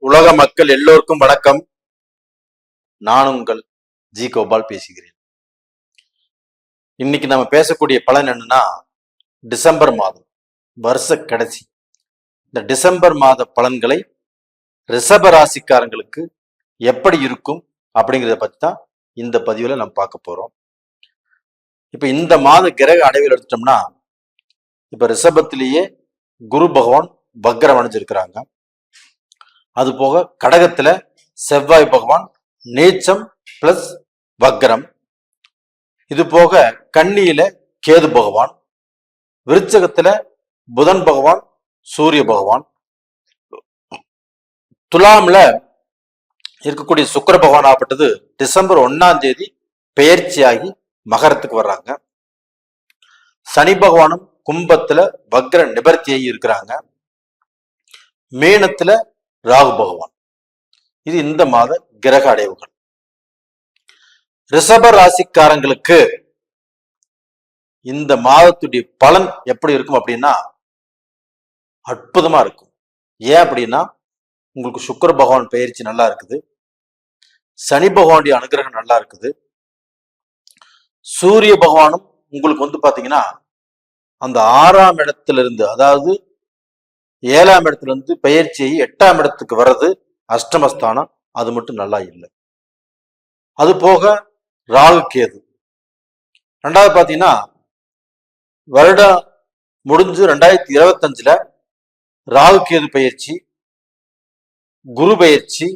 உலக மக்கள் எல்லோருக்கும் வணக்கம். நான் உங்கள் ஜி கோபால் பேசுகிறேன். இன்னைக்கு நம்ம பேசக்கூடிய பலன் என்னன்னா, டிசம்பர் மாதம் வருஷ கடைசி இந்த டிசம்பர் மாத பலன்களை ரிஷப ராசிக்காரங்களுக்கு எப்படி இருக்கும் அப்படிங்கிறத பத்தி தான் இந்த பதிவுல நம்ம பார்க்க போறோம். இப்ப இந்த மாத கிரக அடைவில் எடுத்துட்டோம்னா, இப்ப ரிஷபத்திலேயே குரு பகவான் வக்ரம் அடைஞ்சிருக்கிறாங்க. அது போக கடகத்துல செவ்வாய் பகவான் நீச்சம் பிளஸ் வக்ரம். இது போக கன்னியில கேது பகவான், விருச்சகத்துல புதன் பகவான், சூரிய பகவான், துலாம்ல இருக்கக்கூடிய சுக்கிர பகவான் ஆகப்பட்டது டிசம்பர் 1ஆம் தேதி பெயர்ச்சியாகி மகரத்துக்கு வர்றாங்க. சனி பகவானும் கும்பத்துல வக்ர நிபர்த்தியாகி இருக்கிறாங்க. மீனத்துல ராகு பகவான். இது இந்த மாத கிரக அடைவுகள். ரிஷப ராசிக்காரங்களுக்கு இந்த மாதத்துடைய பலன் எப்படி இருக்கும் அப்படின்னா, அற்புதமா இருக்கும். ஏன் அப்படின்னா, உங்களுக்கு சுக்கிர பகவான் பயிற்சி நல்லா இருக்குது, சனி பகவானுடைய அனுகிரகம் நல்லா இருக்குது, சூரிய பகவானும் உங்களுக்கு பாத்தீங்கன்னா அந்த 6ஆம் இடத்திலிருந்து, அதாவது 7ஆம் இடத்துல இருந்து பெயர்ச்சியை 8ஆம் இடத்துக்கு வர்றது அஷ்டமஸ்தானம், அது மட்டும் நல்லா இல்லை. அது போக ராகு கேது. ரெண்டாவது பாத்தீங்கன்னா, வருடம் முடிஞ்சு 2025ல ராகு கேது பயிற்சி, குரு பயிற்சி,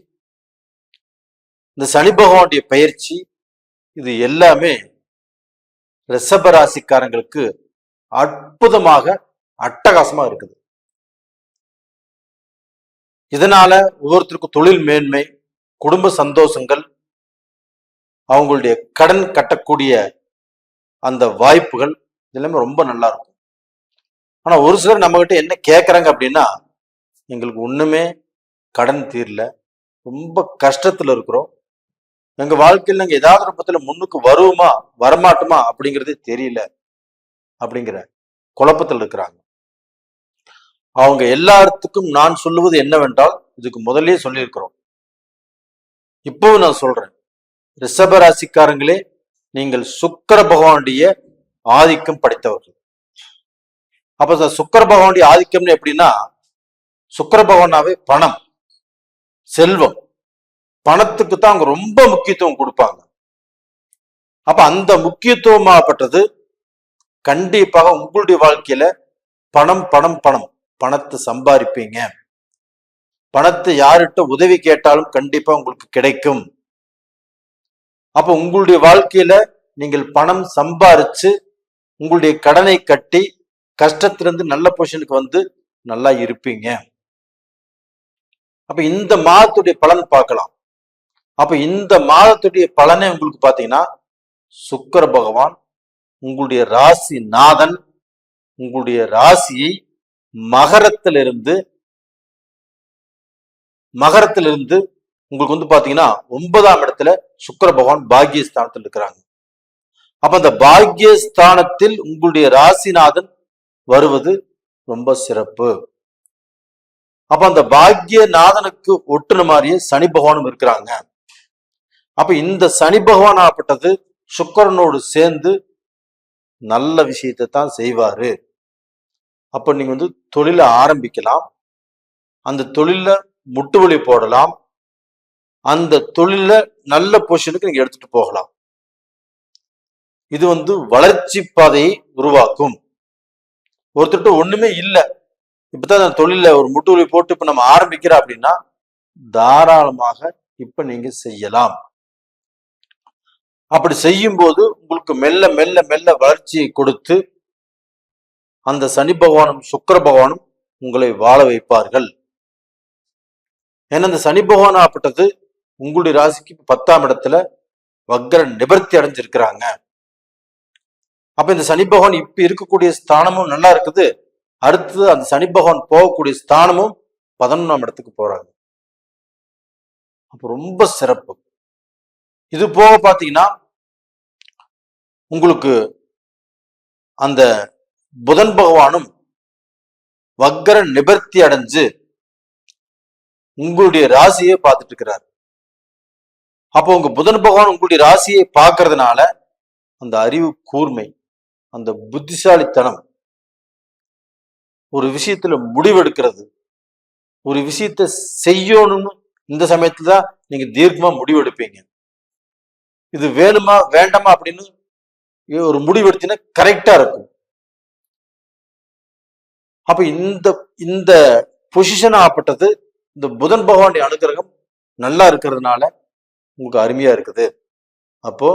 இந்த சனி பகவானுடைய பயிற்சி, இது எல்லாமே ரிஷப ராசிக்காரங்களுக்கு அற்புதமாக அட்டகாசமா இருக்குது. இதனால ஒவ்வொருத்தருக்கும் தொழில் மேன்மை, குடும்ப சந்தோஷங்கள், அவங்களுடைய கடன் கட்டக்கூடிய அந்த வாய்ப்புகள் எல்லாமே ரொம்ப நல்லா இருக்கும். ஆனா ஒரு சிலர் நம்ம கிட்ட என்ன கேட்கறாங்க அப்படின்னா, எங்களுக்கு ஒண்ணுமே கடன் தீரல, ரொம்ப கஷ்டத்துல இருக்கிறோம், எங்க வாழ்க்கையில் நாங்க ஏதாவது ரூபத்துல முன்னுக்கு வருவோமா வரமாட்டோமா அப்படிங்கிறதே தெரியல அப்படிங்கிற குழப்பத்தில் இருக்கிறாங்க. அவங்க எல்லாத்துக்கும் நான் சொல்லுவது என்னவென்றால், இதுக்கு முதலே சொல்லியிருக்கிறோம், இப்பவும் நான் சொல்றேன், ரிஷப ராசிக்காரங்களே, நீங்கள் சுக்கிர பகவானுடைய ஆதிக்கம் படைத்தவர்கள். அப்ப சுக்கிர பகவானுடைய ஆதிக்கம்னு எப்படின்னா, சுக்கிர பகவானாவே பணம், செல்வம், பணத்துக்கு தான் அவங்க ரொம்ப முக்கியத்துவம் கொடுப்பாங்க. அப்ப அந்த முக்கியத்துவமாகப்பட்டது கண்டிப்பாக உங்களுடைய வாழ்க்கையில பணம் பணம் பணம், பணத்தை சம்பாதிப்பீங்க, பணத்தை யார்கிட்ட உதவி கேட்டாலும் கண்டிப்பா உங்களுக்கு கிடைக்கும். அப்ப உங்களுடைய வாழ்க்கையில நீங்கள் பணம் சம்பாரிச்சு உங்களுடைய கடனை கட்டி கஷ்டத்திலிருந்து நல்ல பொசிஷனுக்கு வந்து நல்லா இருப்பீங்க. அப்ப இந்த மாதத்துடைய பலன் பார்க்கலாம். அப்ப இந்த மாதத்துடைய பலனை உங்களுக்கு பாத்தீங்கன்னா, சுக்கிர பகவான் உங்களுடைய ராசி நாதன் உங்களுடைய ராசியை மகரத்திலிருந்து உங்களுக்கு பாத்தீங்கன்னா 9ஆம் இடத்துல சுக்கிர பகவான் பாக்கியஸ்தானத்தில் இருக்கிறாங்க. அப்ப அந்த பாக்கியஸ்தானத்தில் உங்களுடைய ராசிநாதன் வருவது ரொம்ப சிறப்பு. அப்ப அந்த பாக்கியநாதனுக்கு ஒட்டுன மாதிரியே சனி பகவானும் இருக்கிறாங்க. அப்ப இந்த சனி பகவான் ஆகப்பட்டது சுக்கிரனோடு சேர்ந்து நல்ல விஷயத்தை தான் செய்வாரு. அப்ப நீங்க தொழிலை ஆரம்பிக்கலாம், அந்த தொழில முட்டுவலி போடலாம், அந்த தொழில நல்ல பொசிஷனுக்கு நீங்க எடுத்துட்டு போகலாம். இது வளர்ச்சி பாதையை உருவாக்கும். ஒருத்தர் ஒண்ணுமே இல்லை, இப்பதான் அந்த தொழில ஒரு முட்டுவலி போட்டு இப்ப நம்ம ஆரம்பிக்கிறோம் அப்படின்னா, தாராளமாக இப்ப நீங்க செய்யலாம். அப்படி செய்யும் போது உங்களுக்கு மெல்ல மெல்ல மெல்ல வளர்ச்சியை கொடுத்து அந்த சனி பகவானும் சுக்கிர பகவானும் உங்களை வாழ வைப்பார்கள். ஏன்னா அந்த சனி பகவான் ஆகப்பட்டது உங்களுடைய ராசிக்கு 10ஆம் இடத்துல வக்ர நிவர்த்தி அடைஞ்சிருக்கிறாங்க. அப்ப இந்த சனி பகவான் இப்ப இருக்கக்கூடிய ஸ்தானமும் நல்லா இருக்குது, அடுத்தது அந்த சனி பகவான் போகக்கூடிய ஸ்தானமும் 11ஆம் இடத்துக்கு போறாங்க. அப்ப ரொம்ப சிறப்பு. இது போக பாத்தீங்கன்னா, உங்களுக்கு அந்த புதன் பகவானும் வக்ர நிவர்த்தி அடைஞ்சு உங்களுடைய ராசியை பார்த்துட்டு இருக்கிறார். அப்போ உங்க புதன் பகவான் உங்களுடைய ராசியை பார்க்கறதுனால அந்த அறிவு கூர்மை, அந்த புத்திசாலித்தனம், ஒரு விஷயத்துல முடிவெடுக்கிறது, ஒரு விஷயத்த செய்யணும்னு இந்த சமயத்துல தான் நீங்க தீர்க்கமா முடிவெடுப்பீங்க. இது வேணுமா வேண்டாமா அப்படின்னு ஒரு முடிவெடுத்தீங்கன்னா கரெக்டா இருக்கும். அப்ப இந்த இந்த பொசிஷன் ஆகப்பட்டது இந்த புதன் பகவானுடைய அனுகிரகம் நல்லா இருக்கிறதுனால உங்களுக்கு அருமையா இருக்குது. அப்போ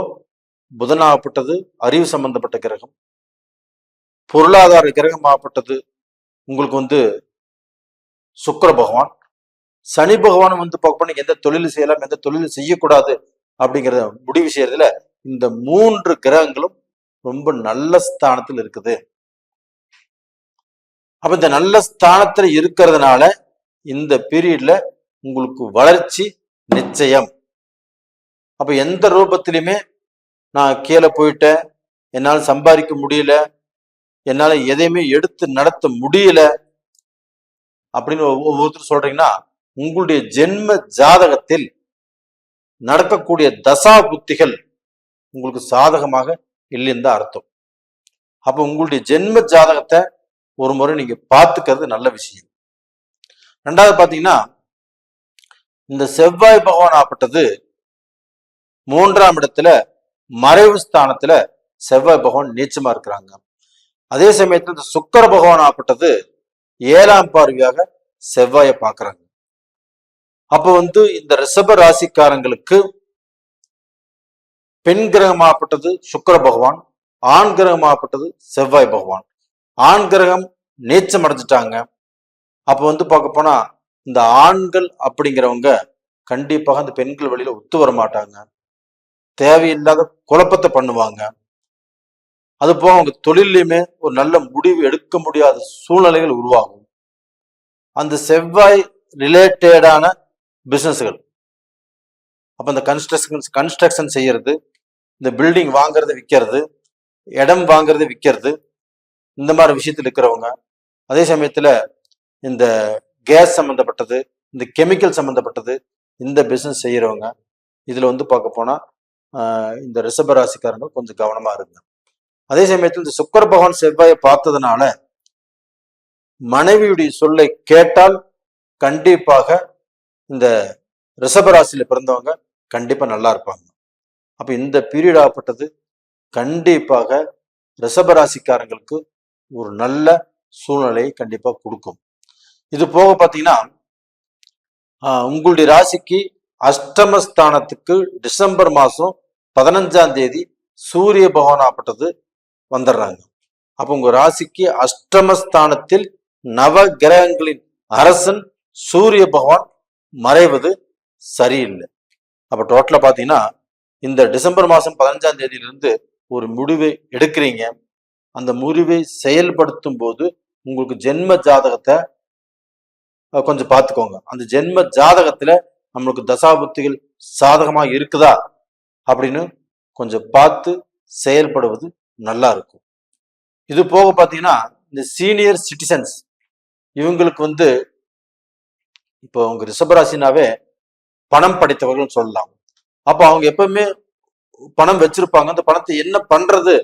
புதன் ஆகப்பட்டது அறிவு சம்பந்தப்பட்ட கிரகம், பொருளாதார கிரகம் ஆகப்பட்டது உங்களுக்கு சுக்கிர பகவான், சனி பகவான் பார்க்க எந்த தொழில் செய்யலாம் எந்த தொழில் செய்யக்கூடாது அப்படிங்கிறத முடிவு செய்யறதுல இந்த 3 கிரகங்களும் ரொம்ப நல்ல ஸ்தானத்தில் இருக்குது. அப்ப இந்த நல்ல ஸ்தானத்துல இருக்கிறதுனால இந்த பீரியட்ல உங்களுக்கு வளர்ச்சி நிச்சயம். அப்ப எந்த ரூபத்திலுமே நான் கீழே போயிட்டேன், என்னால் சம்பாதிக்க முடியல, என்னால எதையுமே எடுத்து நடத்த முடியல அப்படின்னு ஒவ்வொருத்தரும் சொல்றீங்கன்னா உங்களுடைய ஜென்ம ஜாதகத்தில் நடக்கக்கூடிய தசா புத்திகள் உங்களுக்கு சாதகமாக இல்லைன்னு தான் அர்த்தம். அப்ப உங்களுடைய ஜென்ம ஜாதகத்தை ஒரு முறை நீங்க பார்த்துக்கிறது நல்ல விஷயம். ரெண்டாவது பாத்தீங்கன்னா இந்த செவ்வாய் பகவான் ஆப்பட்டது 3ஆம் இடத்துல மறைவு ஸ்தானத்துல செவ்வாய் பகவான் நீச்சமா இருக்கிறாங்க. அதே சமயத்துல இந்த சுக்கிர பகவான் ஆப்பட்டது 7ஆம் பார்வையாக செவ்வாயை பார்க்கறாங்க. அப்ப இந்த ரிஷப ராசிக்காரங்களுக்கு பெண் கிரகமாகப்பட்டது சுக்கிர பகவான், ஆண் கிரகமாகப்பட்டது செவ்வாய் பகவான். ஆண் கிரகம் நீச்சம் அடைஞ்சிட்டாங்க. அப்ப பார்க்க போனா இந்த ஆண்கள் அப்படிங்கிறவங்க கண்டிப்பாக இந்த பெண்கள் வழியில ஒத்து வர மாட்டாங்க, தேவையில்லாத குழப்பத்தை பண்ணுவாங்க. அது போக அவங்க தொழிலையுமே ஒரு நல்ல முடிவு எடுக்க முடியாத சூழ்நிலைகள் உருவாகும். அந்த செவ்வாய் ரிலேட்டடான பிசினஸ்கள், அப்ப இந்த கன்ஸ்ட்ரக்ஷன் செய்யறது, இந்த பில்டிங் வாங்குறது விற்கிறது, இடம் வாங்குறது விற்கிறது, இந்த மாதிரி விஷயத்தில் இருக்கிறவங்க, அதே சமயத்துல இந்த கேஸ் சம்பந்தப்பட்டது, இந்த கெமிக்கல் சம்பந்தப்பட்டது, இந்த பிசினஸ் செய்யறவங்க, இதுல பார்க்க போனா இந்த ரிஷப ராசிக்காரங்க கொஞ்சம் கவனமா இருங்க. அதே சமயத்தில் இந்த சுக்கிர பகவான் செவ்வாயை பார்த்ததுனால மனைவியுடைய சொல்லை கேட்டால் கண்டிப்பாக இந்த ரிஷபராசியில பிறந்தவங்க கண்டிப்பா நல்லா இருப்பாங்க. அப்ப இந்த பீரியட் ஆகப்பட்டது கண்டிப்பாக ரிஷபராசிக்காரங்களுக்கு ஒரு நல்ல சூழ்நிலையை கண்டிப்பா கொடுக்கும். இது போக பாத்தீங்கன்னா உங்களுடைய ராசிக்கு அஷ்டமஸ்தானத்துக்கு டிசம்பர் மாசம் 15ஆம் தேதி சூரிய பகவான் ஆகப்பட்டது வந்துடுறாங்க. அப்ப உங்க ராசிக்கு அஷ்டமஸ்தானத்தில் நவ கிரகங்களின் அரசன் சூரிய பகவான் மறைவது சரியில்லை. அப்ப டோட்டலா பாத்தீங்கன்னா இந்த டிசம்பர் மாசம் 15ஆம் தேதியிலிருந்து ஒரு முடிவை எடுக்கிறீங்க. அந்த முடிவை செயல்படுத்தும் போது உங்களுக்கு ஜென்ம ஜாதகத்தை கொஞ்சம் பார்த்துக்கோங்க. அந்த ஜென்ம ஜாதகத்துல நம்மளுக்கு தசாபுத்திகள் சாதகமா இருக்குதா அப்படின்னு கொஞ்சம் பார்த்து செயல்படுவது நல்லா இருக்கும். இது போக பாத்தீங்கன்னா இந்த சீனியர் சிட்டிசன்ஸ் இவங்களுக்கு இப்போ அவங்க ரிஷபராசினாவே பணம் படைத்தவர்கள் சொல்லலாம். அப்போ அவங்க எப்பவுமே பணம் வச்சிருப்பாங்க, அந்த பணத்தை என்ன பண்றது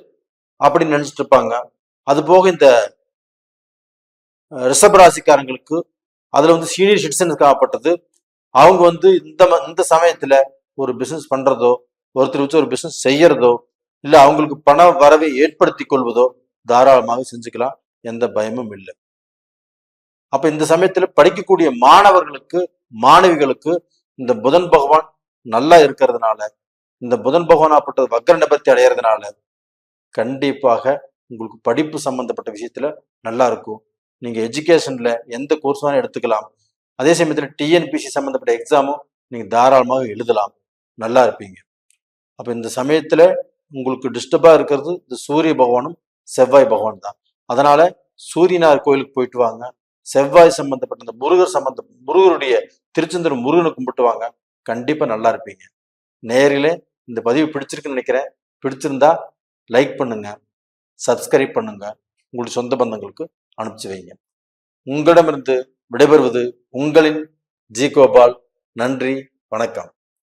அப்படின்னு நினைச்சிட்டு இருப்பாங்க. அது போக இந்த ரிஷபராசிக்காரங்களுக்கு அதுல சீனியர் சிட்டிசன்ஸ்க்கு ஆகப்பட்டது அவங்க இந்த சமயத்துல ஒரு பிசினஸ் பண்றதோ, ஒருத்தர் வச்சு ஒரு பிசினஸ் செய்யறதோ, இல்ல அவங்களுக்கு பண வரவை ஏற்படுத்தி கொள்வதோ தாராளமாக செஞ்சுக்கலாம், எந்த பயமும் இல்லை. அப்ப இந்த சமயத்துல படிக்கக்கூடிய மாணவர்களுக்கு மாணவிகளுக்கு இந்த புதன் பகவான் நல்லா இருக்கிறதுனால, இந்த புதன் பகவான் ஆப்பட்டது வக்ர நிபர்த்தி அடைகிறதுனால கண்டிப்பாக உங்களுக்கு படிப்பு சம்பந்தப்பட்ட விஷயத்துல நல்லா இருக்கும். நீங்க எஜுகேஷன்ல எந்த கோர்ஸ் வேணாலும் எடுத்துக்கலாம். அதே சமயத்துல டிஎன்பிசி சம்பந்தப்பட்ட எக்ஸாமும் நீங்க தாராளமாக எழுதலாம், நல்லா இருப்பீங்க. அப்ப இந்த சமயத்துல உங்களுக்கு டிஸ்டர்பா இருக்கிறது இந்த சூரிய பகவானும் செவ்வாய் பகவான் தான். அதனால சூரியனார் கோயிலுக்கு போயிட்டு வாங்க. செவ்வாய் சம்பந்தப்பட்ட இந்த முருகருடைய திருச்செந்தூர் முருகனை கும்பிட்டு வாங்க, கண்டிப்பா நல்லா இருப்பீங்க. நேரிலே இந்த பதிவு பிடிச்சிருக்குன்னு நினைக்கிறேன். பிடிச்சிருந்தா லைக் பண்ணுங்க, சப்ஸ்கிரைப் பண்ணுங்க, உங்களுடைய சொந்த பந்தங்களுக்கு அனுப்பிச்சு வைங்க. உங்களிடமிருந்து விடைபெறுவது உங்களின் ஜி கோபால். நன்றி, வணக்கம்.